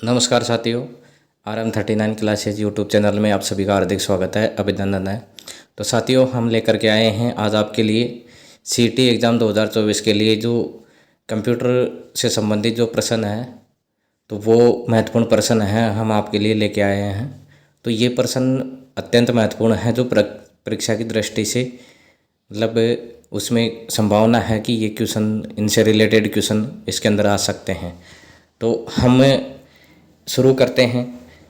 नमस्कार साथियों, RM39 classes YouTube channel में आप सभी का हार्दिक स्वागत है, अभिनंदन है। तो साथियों, हम लेकर के आए हैं आज आपके लिए सीईटी एग्ज़ाम 2024 के लिए जो कंप्यूटर से संबंधित जो प्रश्न है, तो वो महत्वपूर्ण प्रश्न है हम आपके लिए लेके आए हैं। तो ये प्रश्न अत्यंत महत्वपूर्ण है जो परीक्षा की दृष्टि से मतलब उसमें संभावना है कि ये क्वेश्चन इनसे रिलेटेड क्वेश्चन इसके अंदर आ सकते हैं। तो हम शुरू करते हैं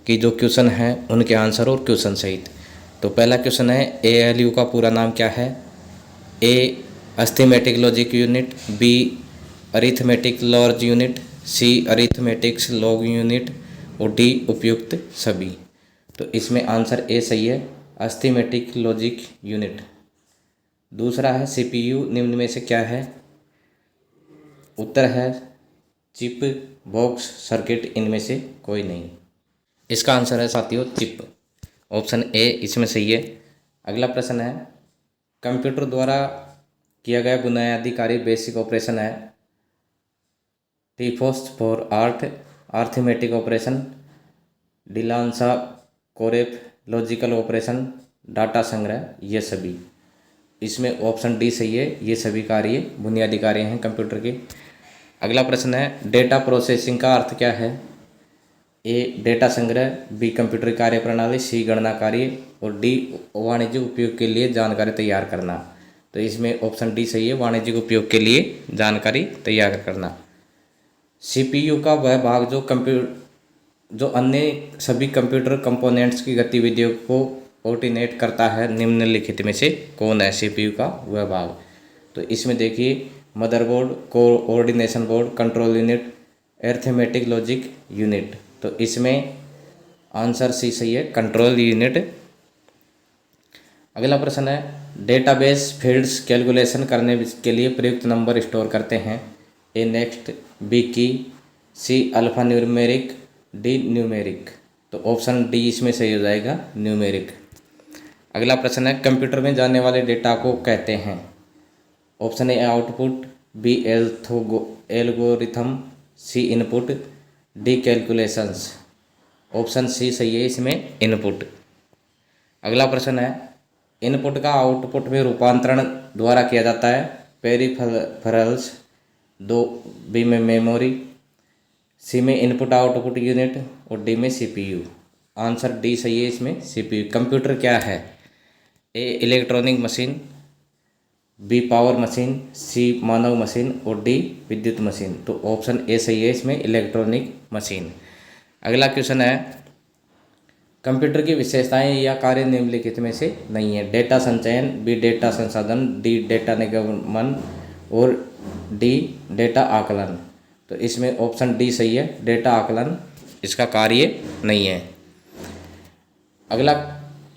कि जो क्वेश्चन है उनके आंसर और क्वेश्चन सहित। तो पहला क्वेश्चन है एएलयू का पूरा नाम क्या है। A arithmetic logic unit, B arithmetic logic unit, C arithmetics logic unit और डी उपयुक्त सभी। तो इसमें आंसर ए सही है, अस्थमेटिक लॉजिक यूनिट। दूसरा है सीपीयू निम्न में से क्या है। उत्तर है चिप, बॉक्स, सर्किट, इनमें से कोई नहीं। इसका आंसर है साथियों चिप, ऑप्शन ए इसमें सही है। अगला प्रश्न है कंप्यूटर द्वारा किया गया बुनियादी कार्य बेसिक ऑपरेशन है। टीफोस्ट फॉर आर्थ, आर्थमेटिक ऑपरेशन, डिलांसा कोरेप, लॉजिकल ऑपरेशन, डाटा संग्रह, ये सभी। इसमें ऑप्शन डी सही है, ये सभी कार्य बुनियादी कार्य हैं कंप्यूटर के। अगला प्रश्न है डेटा प्रोसेसिंग का अर्थ क्या है। ए डेटा संग्रह, बी कंप्यूटर कार्य प्रणाली, सी गणना कार्य और डी वाणिज्यिक उपयोग के लिए जानकारी तैयार करना। तो इसमें ऑप्शन डी सही है, वाणिज्यिक उपयोग के लिए जानकारी तैयार करना। सीपीयू का वह भाग जो अन्य सभी कंप्यूटर कंपोनेंट्स की गतिविधियों को कोऑर्डिनेट करता है, निम्नलिखित में से कौन है सीपीयू का वह भाग। तो इसमें देखिए motherboard, coordination board, control unit, arithmetic logic unit. तो इसमें आंसर सी सही है, कंट्रोल यूनिट। अगला प्रश्न है डेटाबेस फील्ड्स कैलकुलेशन करने के लिए प्रयुक्त नंबर स्टोर करते हैं। ए next, B key, C alpha numeric, D numeric. तो ऑप्शन डी इसमें सही हो जाएगा, न्यूमेरिक। अगला प्रश्न है कंप्यूटर में जाने वाले डेटा को कहते हैं। Option A output, B algorithm, C input, D calculations. Option C सही है, इसमें इनपुट। अगला प्रश्न है इनपुट का आउटपुट में रूपांतरण द्वारा किया जाता है। पेरिफेरल्स, दो, बी में मेमोरी, सी में इनपुट आउटपुट यूनिट और डी में सीपीयू। आंसर डी सही है, इसमें सीपीयू। कंप्यूटर क्या है। A electronic machine, B power machine, C मानव मशीन और डी विद्युत मशीन। तो ऑप्शन ए सही है, इसमें इलेक्ट्रॉनिक मशीन। अगला क्वेश्चन है कंप्यूटर की विशेषताएं या कार्य निम्नलिखित में से नहीं है। डेटा संचयन, बी डेटा संसाधन, डी डेटा निगमन और डी डेटा आकलन। तो इसमें ऑप्शन डी सही है, डेटा आकलन इसका कार्य नहीं है। अगला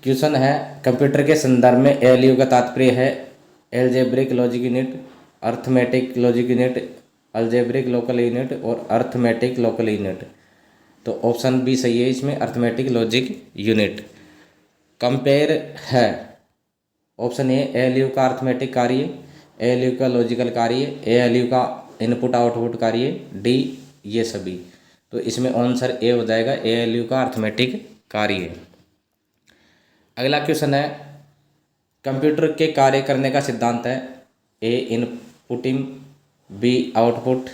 क्वेश्चन है कंप्यूटर के संदर्भ में एएलयू का तात्पर्य है। Algebraic logic unit, arithmetic logic unit, algebraic local unit और अर्थमेटिक लोकल यूनिट। तो ऑप्शन बी सही है, इसमें अर्थमेटिक लॉजिक यूनिट। कंपेयर है। ऑप्शन ए एएलयू का अर्थमेटिक कार्य, एएलयू का लॉजिकल कार्य, एएलयू का इनपुट आउटपुट कार्य, डी ये सभी। तो इसमें आंसर ए हो जाएगा, एएलयू का अर्थमेटिक कार्य। अगला क्वेश्चन है कंप्यूटर के कार्य करने का सिद्धांत है। ए inputting, B output,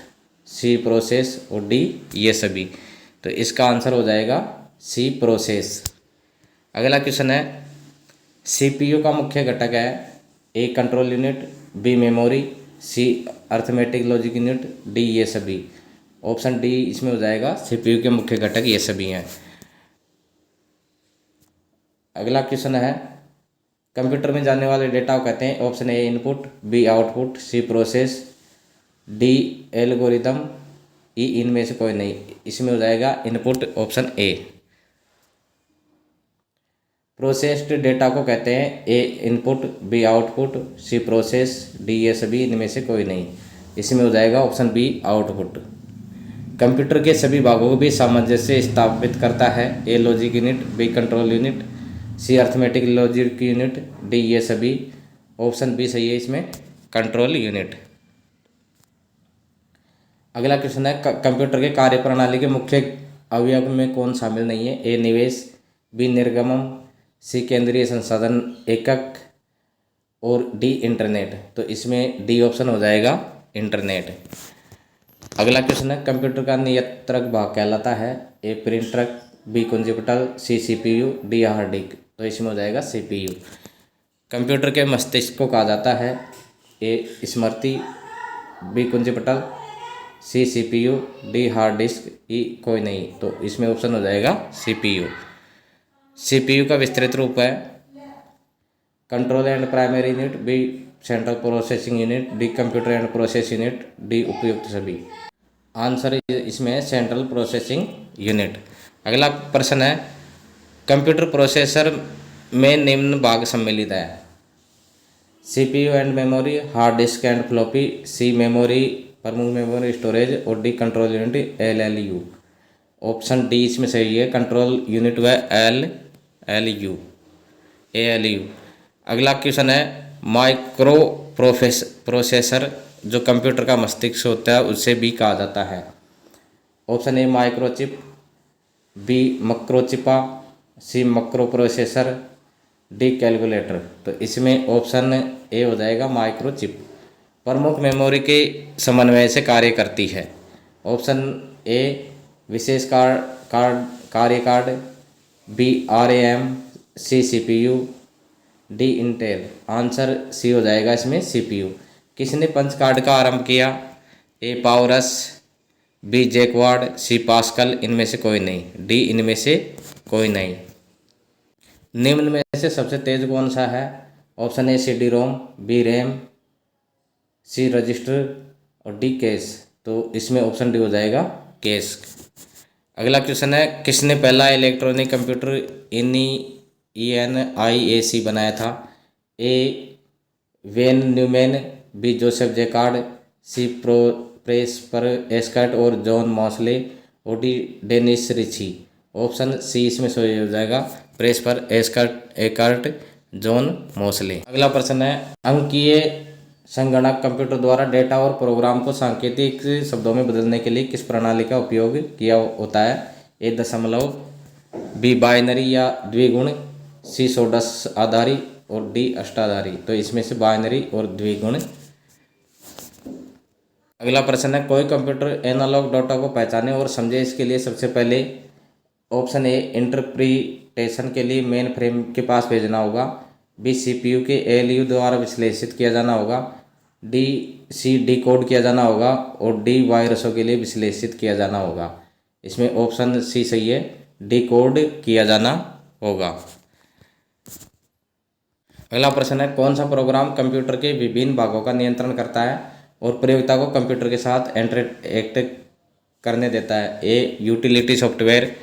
C process और डी ये सभी। तो इसका आंसर हो जाएगा सी प्रोसेस। अगला क्वेश्चन है सीपीयू का मुख्य घटक है। ए कंट्रोल यूनिट, बी मेमोरी, सी अर्थमेटिक लॉजिक यूनिट, डी ये सभी। ऑप्शन डी इसमें हो जाएगा, सीपीयू के मुख्य घटक ये सभी हैं। अगला क्वेश्चन है कंप्यूटर में जाने वाले डेटा को कहते हैं। Option A input, B output, C process, D algorithm, E इनमें से कोई नहीं। इसमें हो जाएगा input, option A. Processed data को कहते हैं। A input, B output, C process, D ये सभी, इनमें से कोई नहीं। इसमें हो जाएगा ऑप्शन बी आउटपुट। कंप्यूटर के सभी भागों को भी सामंजस्य स्थापित करता है। A logic unit, B control unit, C arithmetic logic unit, D ये सभी। ऑप्शन बी सही है, इसमें कंट्रोल यूनिट। अगला क्वेश्चन है कंप्यूटर के कार्यप्रणाली के मुख्य अवयव में कौन शामिल नहीं है? ए निवेश, बी निर्गमन, सी केंद्रीय संसाधन एकक और डी इंटरनेट। तो इसमें डी ऑप्शन हो जाएगा इंटरनेट। अगला क्वेश्चन है, कंप्यूटर का नियंत्रक भाग कहलाता है? A printer, B computer, C CPU, D hard disk. तो इसमें हो जाएगा सीपीयू। कंप्यूटर के मस्तिष्क को कहा जाता है? ए स्मृति, B computer, C CPU, D hard disk, E कोई नहीं। तो इसमें ऑप्शन हो जाएगा सीपीयू। सीपीयू का विस्तृत रूप है control and primary unit, B central processing unit, D computer and process unit, D उपयुक्त सभी। आंसर इसमें है सेंट्रल प्रोसेसिंग यूनिट। अगला प्रश्न है, कंप्यूटर प्रोसेसर में निम्न भाग सम्मिलित है? CPU and memory, hard disk and floppy, C memory प्रमुख मेमोरी स्टोरेज, और D control unit LLU. Option D इसमें सही है, कंट्रोल यूनिट व एलएलयू एएलयू। अगला क्वेश्चन है, माइक्रो प्रोसेसर जो कंप्यूटर का मस्तिष्क होता है उसे भी कहा जाता है? ऑप्शन ए माइक्रोचिप, बी मक्रोचिपा, C macro processor, D calculator. तो इसमें ऑप्शन ए हो जाएगा माइक्रोचिप। प्रमुख मेमोरी के समन्वय से कार्य करती है। ऑप्शन ए विशेष कार्य card, B RAM, C CPU, D Intel. Answer C हो जाएगा इसमें सीपीयू। किसने पंच कार्ड का आरंभ किया? ए पावरस, बी जैकवार्ड, सी पास्कल, इनमें से कोई नहीं। डी इनमें से कोई नहीं। निम्न में से सबसे तेज कौन सा है? Option A C D ROM, B RAM, C register, और डी कैश। तो इसमें ऑप्शन डी हो जाएगा कैश। अगला क्वेश्चन है, किसने पहला इलेक्ट्रॉनिक कंप्यूटर ENIAC बनाया था? A Von Neumann, B Joseph Jacquard, C Presper Eckert और जॉन मॉसले, और D Dennis Ritchie. Option C इसमें सही हो जाएगा, प्रेस्पर एस्कर्ट जॉन मॉसले। अगला प्रश्न है, अंकीय संगणक कंप्यूटर द्वारा डेटा और प्रोग्राम को सांकेतिक शब्दों में बदलने के लिए किस प्रणाली का उपयोग किया होता है? ए दशमलव, बी बाइनरी या द्विगुण, सी षोडश आधारी, और डी अष्टाधारी। तो इसमें से बाइनरी और द्विगुण। अगला प्रश्न है, कोई कंप्यूटर एनालॉग डाटा को पहचाने और समझे, इसके लिए सबसे पहले ऑप्शन ए इंटरप्रिटेशन के लिए मेन फ्रेम के पास भेजना होगा, बी सीपीयू के एएलयू द्वारा विश्लेषित किया जाना होगा, डी सी डिकोड किया जाना होगा, और डी वायरसों के लिए विश्लेषित किया जाना होगा। इसमें ऑप्शन सी सही है, डिकोड किया जाना होगा। अगला प्रश्न है, कौन सा प्रोग्राम कंप्यूटर के विभिन्न भागों का नियंत्रण करता है और प्रयोगता को कंप्यूटर के साथ इंटरैक्ट करने देता है? A utility software,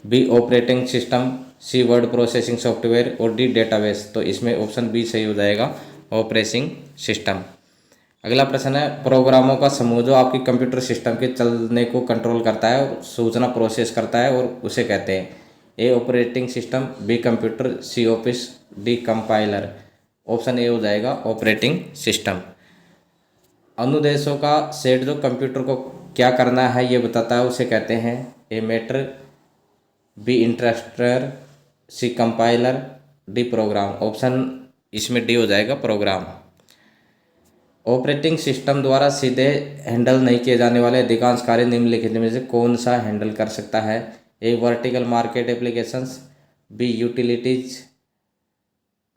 B operating system, C word processing software, और डी डेटाबेस। तो इसमें ऑप्शन बी सही हो जाएगा, ऑपरेटिंग सिस्टम। अगला प्रश्न है, प्रोग्रामों का समूह जो आपकी कंप्यूटर सिस्टम के चलने को कंट्रोल करता है और सूचना प्रोसेस करता है, और उसे कहते हैं? A operating system, B computer, C office, D compiler. Option A हो जाएगा ऑपरेटिंग सिस्टम। अनुदेशों का सेट जो कंप्यूटर को क्या करना है ये बताता है, उसे कहते हैं? A matter, B interpreter, C compiler, D program. Option इसमें डी हो जाएगा प्रोग्राम। ऑपरेटिंग सिस्टम द्वारा सीधे हैंडल नहीं किए जाने वाले अधिकांश कार्य निम्नलिखित में से कौन सा हैंडल कर सकता है? A vertical market applications, B utilities,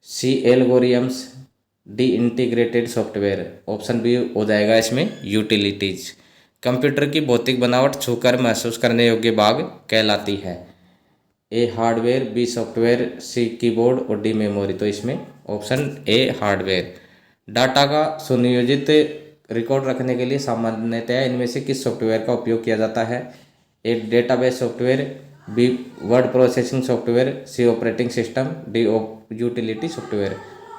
C algorithms, D integrated software. Option B हो जाएगा इसमें यूटिलिटीज। कंप्यूटर की भौतिक बनावट छूकर महसूस करने योग्य भाग कहलाती है? A hardware, B software, C keyboard, और डी मेमोरी। तो इसमें ऑप्शन ए हार्डवेयर। डाटा का सुनियोजित रिकॉर्ड रखने के लिए सामान्यतया इनमें से किस सॉफ्टवेयर का उपयोग किया जाता है? A database software, B word processing software, C operating system, D utility software.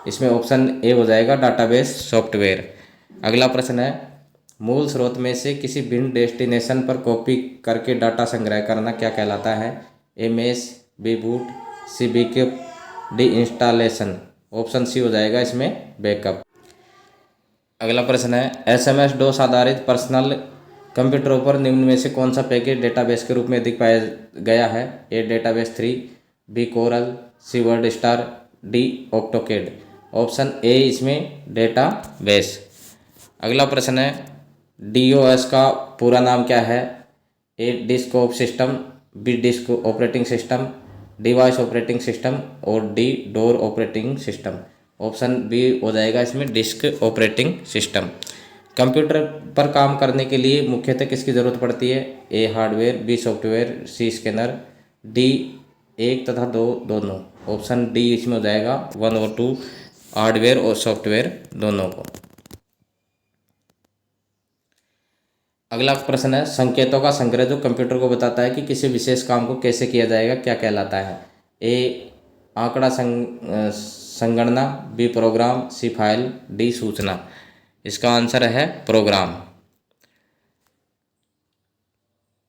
इसमें ऑप्शन ए हो जाएगा डाटाबेस सॉफ्टवेयर। अगला प्रश्न है, मूल स्रोत में से किसी भिन्न डेस्टिनेशन पर कॉपी करके डाटा संग्रह करना क्या कहलाता है? A mesh, B boot, C backup, D installation. Option C हो जाएगा इसमें बैकअप। अगला प्रश्न है, SMS DOS आधारित पर्सनल कंप्यूटरों पर निम्न में से कौन सा पैकेज डेटाबेस के रूप में अधिक पाया गया है? A database 3, B Corel, C word star, D AutoCAD. Option A इसमें डेटाबेस। अगला प्रश्न है डीओएस का पूरा नाम क्या है? A disk of system, B disk operating system, device operating system और D door operating system. Option B हो जाएगा इसमें डिस्क ऑपरेटिंग सिस्टम। कंप्यूटर पर काम करने के लिए मुख्यतः किसकी ज़रूरत पड़ती है? A hardware, B software, C scanner, D 1 तथा 2 दोनों। ऑप्शन डी इसमें हो जाएगा 1 और 2, हार्डवेयर और सॉफ्टवेयर दोनों को। अगला प्रश्न है संकेतों का संग्रह जो कंप्यूटर को बताता है कि किसी विशेष काम को कैसे किया जाएगा, क्या कहलाता है? ए आंकड़ा संगणना, बी प्रोग्राम, सी फाइल, डी सूचना। इसका आंसर है प्रोग्राम।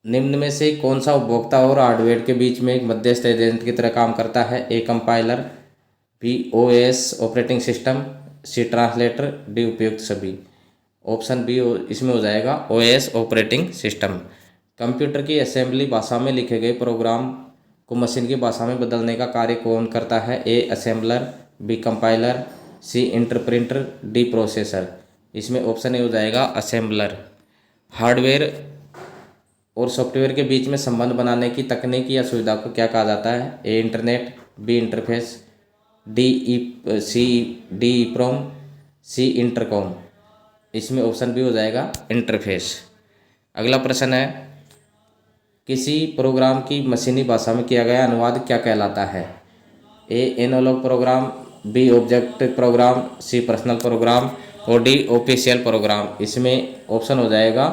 निम्न में से कौन सा उपभोक्ता और हार्डवेयर के बीच में एक मध्यस्थ एजेंट की तरह काम करता है? A compiler, B OS operating system, C translator, D उपयुक्त सभी। ऑप्शन बी इसमें हो जाएगा ओएस ऑपरेटिंग सिस्टम। कंप्यूटर की असेंबली भाषा में लिखे गए प्रोग्राम को मशीन की भाषा में बदलने का कार्य कौन करता है? ए असेंबलर, बी कंपाइलर, सी इंटरप्रेटर, डी प्रोसेसर। इसमें ऑप्शन ए हो जाएगा असेंबलर। हार्डवेयर और सॉफ्टवेयर के बीच में संबंध बनाने की तकनीक या सुविधा को क्या कहा जाता है? A internet, B interface, D EPROM, C intercom. इसमें ऑप्शन बी हो जाएगा इंटरफेस। अगला प्रश्न है किसी प्रोग्राम की मशीनी भाषा में किया गया अनुवाद क्या कहलाता है? A analogue program, B object program, C personal program और डी ऑफिशियल प्रोग्राम। इसमें ऑप्शन हो जाएगा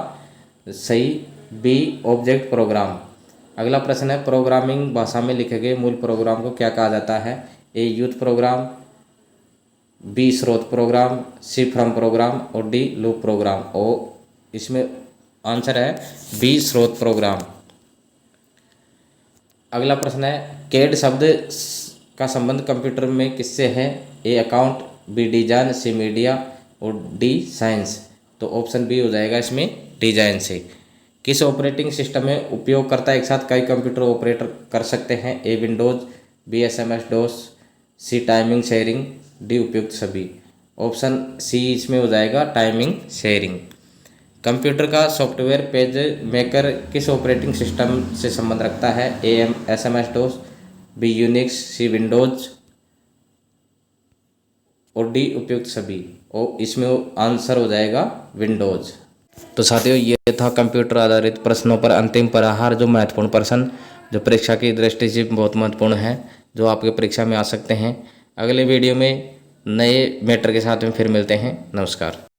सही बी ऑब्जेक्ट प्रोग्राम। अगला प्रश्न है प्रोग्रामिंग भाषा में लिखे गए मूल प्रोग्राम को क्या कहा जाता है? ए यूथ प्रोग्राम, बी स्रोत प्रोग्राम, सी फ्रॉम प्रोग्राम और डी लूप प्रोग्राम। और इसमें आंसर है बी स्रोत प्रोग्राम। अगला प्रश्न है कैड शब्द का संबंध कंप्यूटर में किससे है? A account, B design, C media और डी साइंस। तो ऑप्शन बी हो जाएगा इसमें डिजाइन से। किस ऑपरेटिंग सिस्टम में उपयोगकर्ता एक साथ कई कंप्यूटर ऑपरेट कर सकते हैं? ए विंडोज़, बी SMS DOS, सी टाइमिंग शेयरिंग, डी उपयुक्त सभी। ऑप्शन सी इसमें हो जाएगा टाइमिंग शेयरिंग। कंप्यूटर का सॉफ्टवेयर पेज मेकर किस ऑपरेटिंग सिस्टम से संबंध रखता है? ए SMS DOS, बी यूनिक्स, सी विंडोज़ और डी उपयुक्त सभी। और इसमें आंसर हो जाएगा विंडोज़। तो साथियों ये था कंप्यूटर आधारित प्रश्नों पर अंतिम प्रहार, जो महत्वपूर्ण प्रश्न जो परीक्षा की दृष्टि से बहुत महत्वपूर्ण है, जो आपके परीक्षा में आ सकते हैं। अगले वीडियो में नए मैटर के साथ में फिर मिलते हैं। नमस्कार।